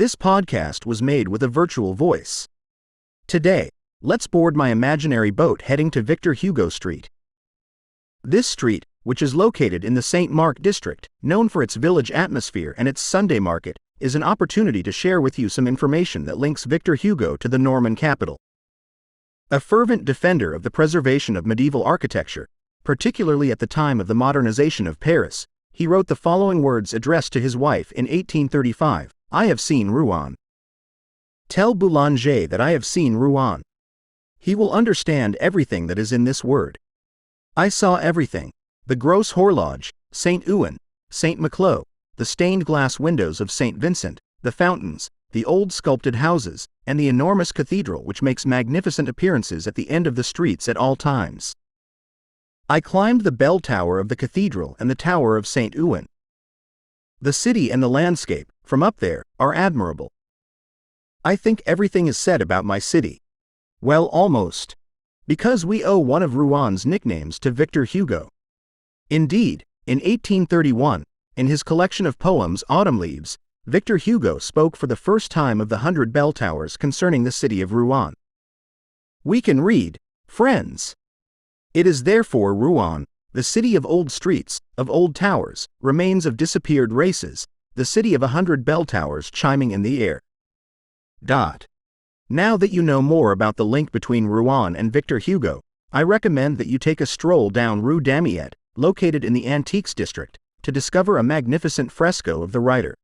This podcast was made with a virtual voice. Today, let's board my imaginary boat heading to Victor Hugo Street. This street, which is located in the Saint-Marc district, known for its village atmosphere and its Sunday market, is an opportunity to share with you some information that links Victor Hugo to the Norman capital. A fervent defender of the preservation of medieval architecture, particularly at the time of the modernization of Paris, he wrote the following words addressed to his wife in 1835, "I have seen Rouen. Tell Boulanger that I have seen Rouen. He will understand everything that is in this word. I saw everything: the Gros-Horloge, Saint-Ouen, Saint-Maclou, the stained glass windows of Saint-Vincent, the fountains, the old sculpted houses, and the enormous cathedral which makes magnificent appearances at the end of the streets at all times. I climbed the bell tower of the cathedral and the tower of Saint-Ouen. The city and the landscape, from up there, are admirable. I think everything is said about my city. Well, almost. Because we owe one of Rouen's nicknames to Victor Hugo. Indeed, in 1831, in his collection of poems Autumn Leaves, Victor Hugo spoke for the first time of the 100 bell towers concerning the city of Rouen. We can read, "Friends. It is therefore Rouen, the city of old streets, of old towers, remains of disappeared races, the city of 100 bell towers chiming in the air." Now that you know more about the link between Rouen and Victor Hugo, I recommend that you take a stroll down Rue Damiette, located in the Antiques district, to discover a magnificent fresco of the writer.